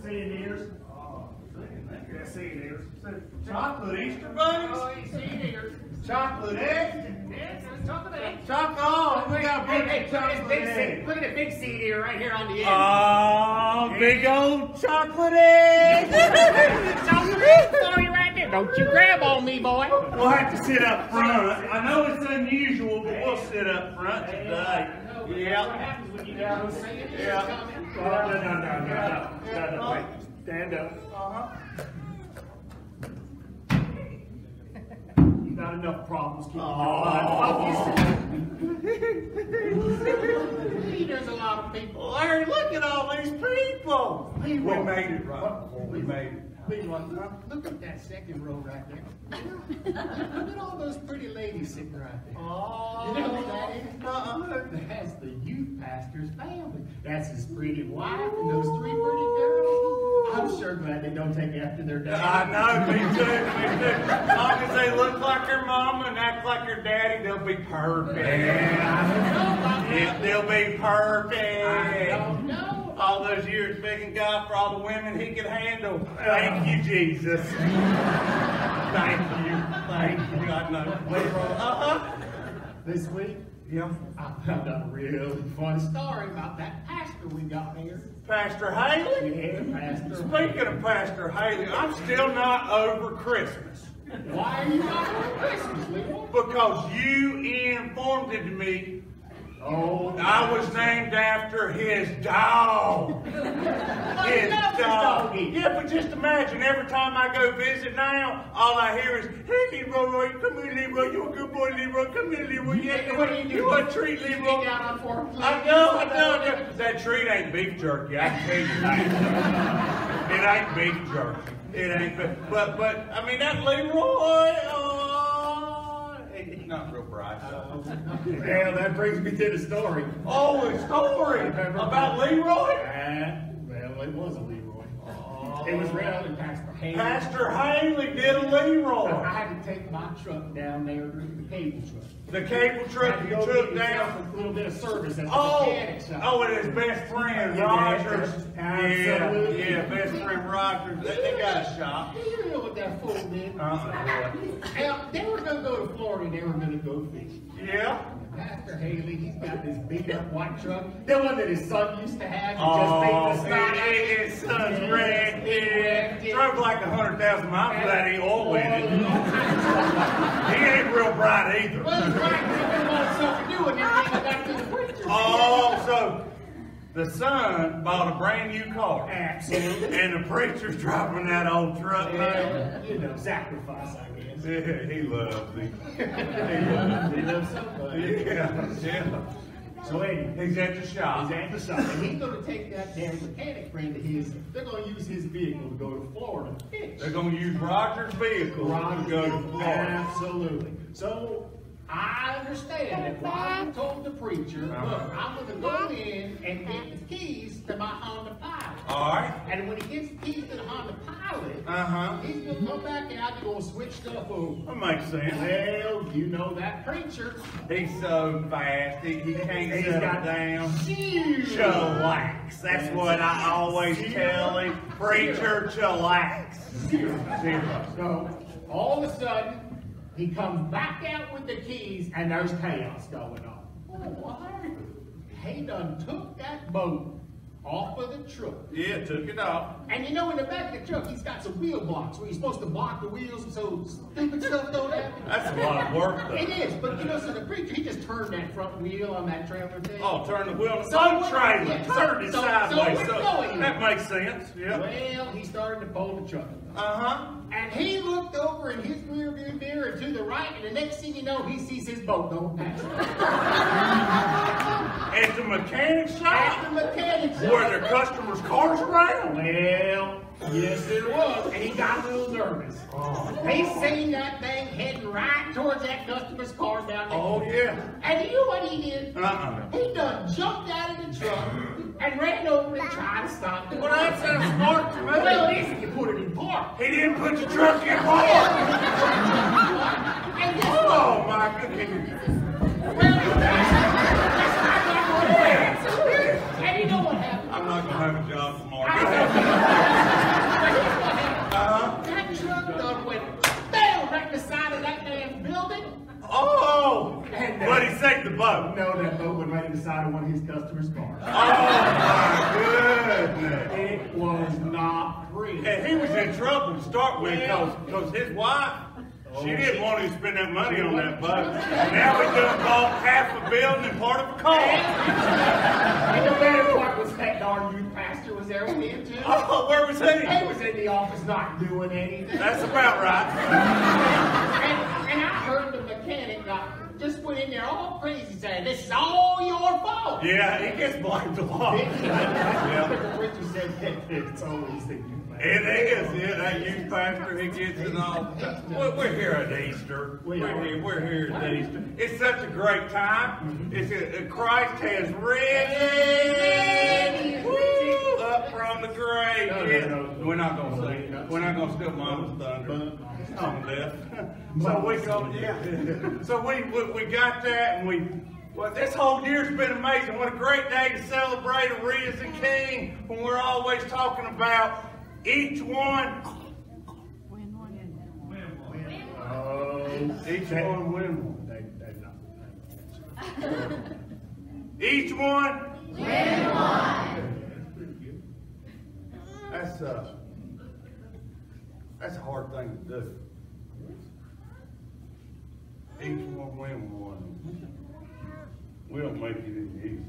seeing ears. Oh, Yeah, seeing ears. chocolate Easter bunnies? Oh, seeing ears. Chocolate eggs? Yes, chocolate eggs. Chocolate, oh, we got big chocolate eggs. Look at the big seed ear right here on the end. Oh, big old chocolate eggs. Chocolate eggs for you right there. Don't you grab on me, boy. We'll have to sit up front. I know it's unusual, but we'll sit up front today. Yeah. What happens when you don't see it? Yeah. No. Wait. Stand up. Not enough problems keeping There's a lot of people. Larry, look at all these people. We made it, right? We made it. Look at that second row right there. Look at all those pretty ladies sitting right there. Oh, you know what that is? That's the youth pastor's family. That's his pretty wife and those 3 pretty girls. I'm sure glad they don't take after their dad. I know, me too, As long as they look like their mama and act like their daddy, they'll be perfect. Yeah, they'll be perfect. I don't know. All those years begging God for all the women he could handle. Thank you, Jesus. Thank you. Thank you. I know. This week, Yeah. I found out a really fun story about that pastor we got here. Pastor Haley? Yeah, Pastor. Speaking of Pastor Haley, I'm still not over Christmas. Why are you not on Christmas, Leroy? Because you informed me Oh, I was named after his dog. His dog. Yeah, but just imagine, every time I go visit now, all I hear is, hey, Leroy, come here, Leroy. You a good boy, Leroy. Come here, Leroy. Yeah, what do you do? You want a treat, Leroy? I know. That treat ain't beef jerky. I can tell you that. It ain't beef jerky. It ain't. But I mean, that Leroy, he's not real bright. Well, that brings me to the story. Oh, a story about Leroy? Well, it was a Leroy. It was rather Pastor Haley. Pastor Haley did a Leroy. I had to take my truck down there to the cable truck. The cable truck you took down. A little bit of service at the mechanic shop. Oh, and his best friend Rogers. Absolutely. Yeah, best friend Rogers. They got a shop. You know what that fool did? Now, they were going to go to Florida and they were going to go fishing. Yeah. Pastor Haley, he's got this beat up white truck. The one that his son used to have. His son's red. Yeah. Drove like 100,000 miles without any oil in it. He ain't real bright either. Well, he's right. He didn't want something to do with everything back to the preacher. Oh, so the son bought a brand new car. Absolutely. And the preacher's driving that old truck. You know, sacrifice, I guess. Yeah, he loves me. He loves somebody. Yeah. So anyway, He's at the shop. he's at the shop. And he's going to take that damn mechanic friend of his. They're going to use his vehicle to go to Florida to fish. They're going to use Roger's vehicle to go to Florida. Absolutely. So I understand that Roger told the preacher, look, I'm going to go in and get the keys to my Honda Pilot. All right. And when he gets the keys to the Honda Pilot, he's going to come back out and go switch stuff over. That makes sense. Well, you know that preacher. He's so fast. He can't He's settle got down. Zero. Chillax. That's what I always tell him. Preacher, chillax. Zero. Zero. So all of a sudden, he comes back out with the keys, and there's chaos going on. Oh, why? He done took that boat off of the truck. Yeah, took it off. And you know, in the back of the truck, he's got some wheel blocks where you're supposed to block the wheels so stupid stuff don't happen. That's a lot of work, though. It is, but you know, so the preacher, he just turned that front wheel on that trailer thing. Oh, turn the wheel on the So boat what- trailer. yeah, Turned it so sideways. we're going. That makes sense. Yeah. Well, he started to pull the truck. And he looked over in his rear view mirror to the right, and the next thing you know, he sees his boat going past. At the mechanic shop? At the mechanic shop. Were there customers' cars around? Well, yes, there was, and he got a little nervous. He seen that thing heading right towards that customer's car down there. Oh, yeah. And you know what he did? Uh-uh. He done jumped out of the truck and ran over and tried to stop the Well, that sounds smart to me. Well, it is if you put it in park. He didn't put the truck in park. And guess what? Oh, my goodness. And you know what happened? I'm not going to have a job tomorrow. But he saved the boat. No, that boat went right inside of one of his customers' cars. Oh my goodness. It was not free. And he was in trouble to start with because his wife, she didn't want him to spend that money on that boat. Now he done bought half a building and part of a car. And the better part was that darn youth pastor was there with him too. Oh, where was he? He was in the office not doing anything. That's about right. And I heard the mechanic just went in there all crazy saying, "This is all your fault." Yeah, he gets blamed a lot. Yeah. But the preacher said it's always the youth pastor. It is, yeah, that youth pastor, he gets it all. We're here at Easter. We're here at Easter. It's such a great time. It's Christ has risen up from the grave. No. We're not gonna sing. We're not gonna steal Mama's thunder. On left. So we go, yeah. So we got that, and well, this whole year's been amazing. What a great day to celebrate a risen King when we're always talking about each one. Each one win one. Each one win one. That's a hard thing to do. Each one win one. We don't make it any easy.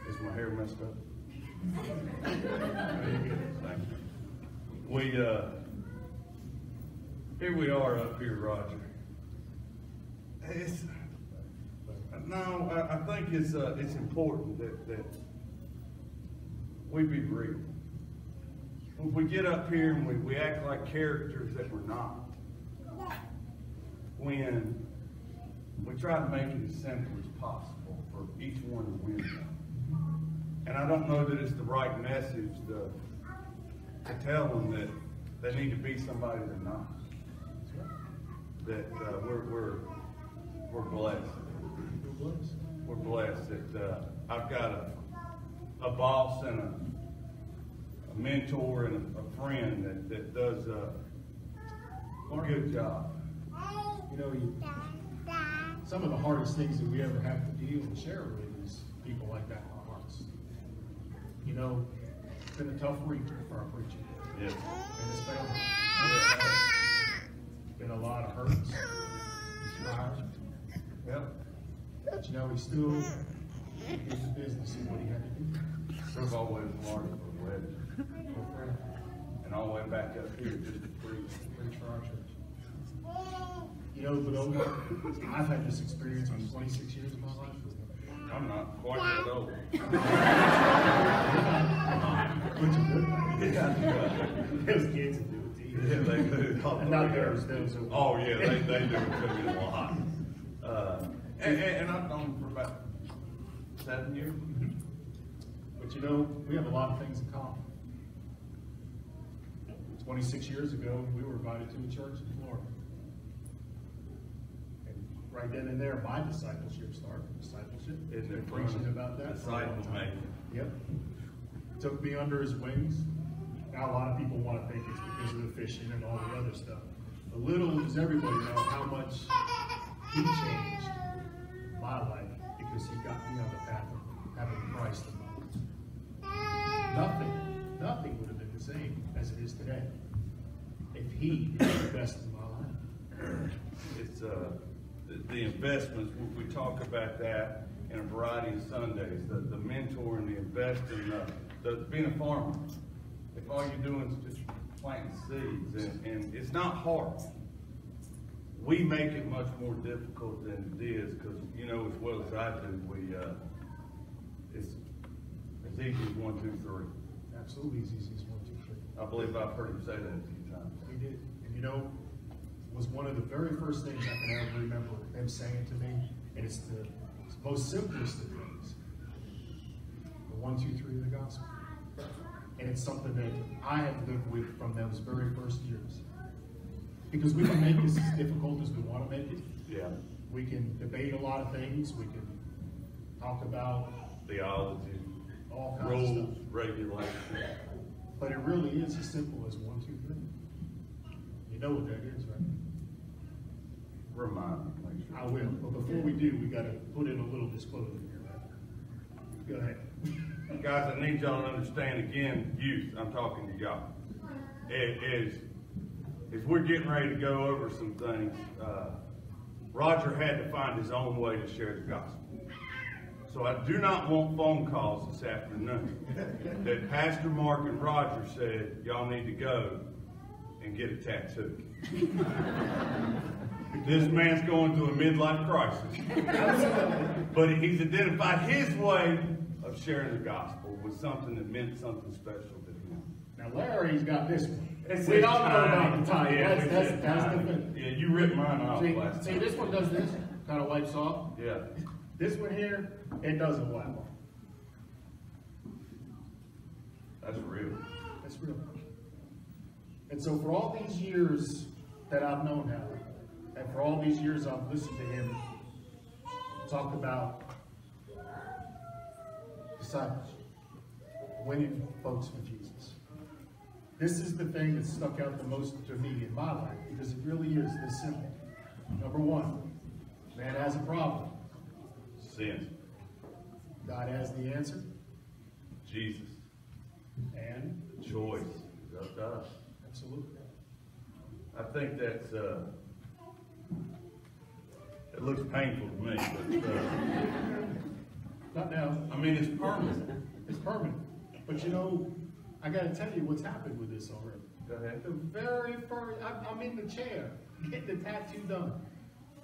Is my hair messed up? Thank you. Here we are up here, Roger. I think it's important that we be real. When we get up here and we act like characters that we're not, when we try to make it as simple as possible for each one to win. And I don't know that it's the right message to tell them that they need to be somebody they're not. That we're blessed. We're blessed that I've got a boss and a mentor and a friend that does a good job. You know, some of the hardest things that we ever have to deal and share with is people like that in our hearts. You know, it's been a tough week for our preaching. Yes. And his family. Been a lot of hurts. He's tired. Yep. But you know, he still did the business of what he had to do. I've always wanted for the wedding. And all the way back up here just to preach For our church. You know, but I've had this experience in 26 years of my life. I'm not quite that old. Which is good. Yeah. Those kids will do it to you. Yeah, they do. And not theirs, those are. Oh, yeah, they do it to me a lot. And I've known them for about 7 years. But you know, we have a lot of things in common. 26 years ago, we were invited to a church in Florida. And right then and there, my discipleship started. Isn't it Preaching about that. Disciple making. Yep. Took me under his wings. Now a lot of people want to think it's because of the fishing and all the other stuff. But little does everybody know how much he changed my life because he got me on the path of having Christ in my life. Nothing would have been the same as it is today if he did the best in my life. It's the investments. We talk about that in a variety of Sundays. The mentor and the investing, being a farmer. If all you're doing is just planting seeds, and it's not hard. We make it much more difficult than it is because, you know, as well as I do, it's as easy as 1, 2, 3. Absolutely as easy as 1, 2, 3. I believe I've heard him say that a few times. He did. And you know, it was one of the very first things I can ever remember them saying to me, and it's the most simplest of things. The 1, 2, 3 of the gospel. And it's something that I have lived with from those very first years. Because we can make this as difficult as we want to make it. Yeah. We can debate a lot of things. We can talk about Theology, all kinds rules, of stuff. regulations. But it really is as simple as 1, 2, 3. You know what that is, right? Remind me, make sure. I will, but before we do, we gotta put in a little disclosure here, right? Go ahead. Guys, I need y'all to understand again, youth, I'm talking to y'all. As we're getting ready to go over some things, Roger had to find his own way to share the gospel. So I do not want phone calls this afternoon that Pastor Mark and Roger said, y'all need to go and get a tattoo. This man's going through a midlife crisis. But he's identified his way of sharing the gospel with something that meant something special to him. Now Larry's got this one. It's We don't know time. about the time. Yeah, That's it's the time. thing. Yeah, you ripped mine off last See, time. this one does this, kind of wipes off. Yeah. This one here, it doesn't wipe off. That's real. That's real. And so for all these years that I've known Howard, and for all these years I've listened to him talk about discipleship, winning folks for Jesus. This is the thing that stuck out the most to me in my life, because it really is this simple. Number one, man has a problem. Sin. God has the answer. Jesus. And Choice is up to us. absolutely. I think that's, it looks painful to me, but, Not now. I mean, it's permanent. It's permanent. But you know, I got to tell you what's happened with this already. Go ahead. The very first, I'm in the chair, getting the tattoo done.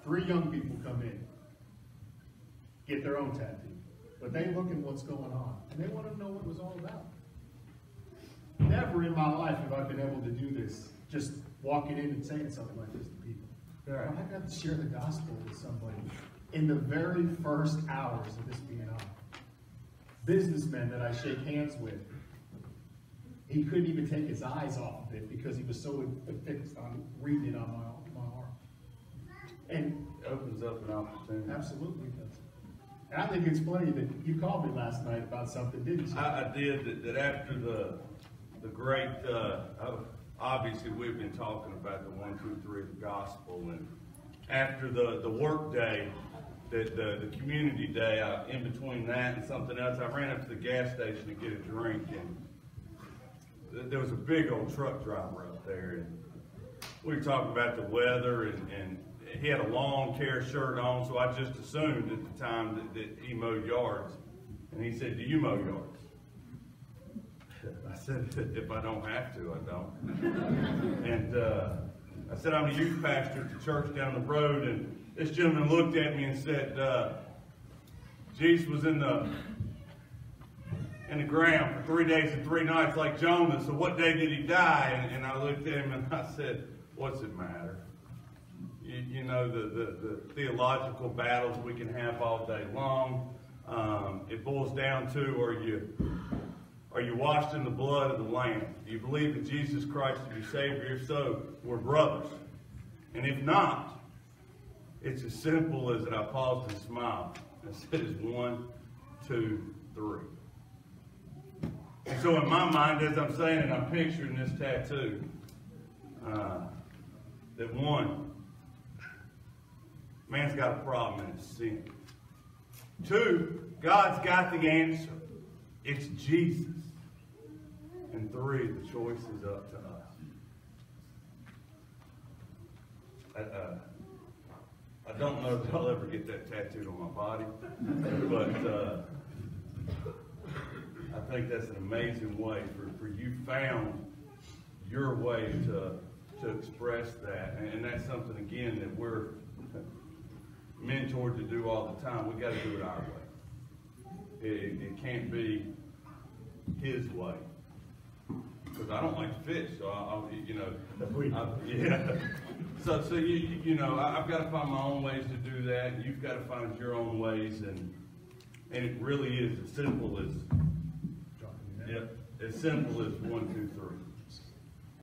3 young people come in, get their own tattoo. But they look at what's going on, and they want to know what it was all about. Never in my life have I been able to do this, just walking in and saying something like this to people. Right. I got to share the gospel with somebody in the very first hours of this being on. Businessman that I shake hands with, he couldn't even take his eyes off of it because he was so fixed on reading it on my arm. And It opens up an opportunity. absolutely does. And I think it's funny that you called me last night about something, didn't you? I did that after the great, obviously we've been talking about the 1, 2, 3 of the gospel, and after the work day, the community day, in between that and something else, I ran up to the gas station to get a drink, and there was a big old truck driver up there, and we were talking about the weather, and he had a lawn care shirt on, so I just assumed at the time that he mowed yards, and he said, "Do you mow yards?" I said, "If I don't have to, I don't." And I said, "I'm a youth pastor at the church down the road," and this gentleman looked at me and said, "Jesus was in the ground for 3 days and 3 nights like Jonah, so what day did he die?" And I looked at him and I said, "What's it matter? You know, the theological battles we can have all day long. It boils down to, are you washed in the blood of the Lamb? Do you believe that Jesus Christ is your Savior? If so, we're brothers. And if not, it's as simple as that." I paused and smiled. And said, "It's 1, 2, 3. And so in my mind, as I'm saying it, I'm picturing this tattoo. That 1, man's got a problem and it's sin. 2, God's got the answer. It's Jesus. And 3, the choice is up to us. I don't know if I'll ever get that tattooed on my body, but I think that's an amazing way for you found your way to express that, and that's something again that we're mentored to do all the time. We got to do it our way. It can't be his way, because I don't like to fish, so yeah. So you know, I've got to find my own ways to do that, and you've got to find your own ways, and it really is as simple as, as simple as 1, 2, 3.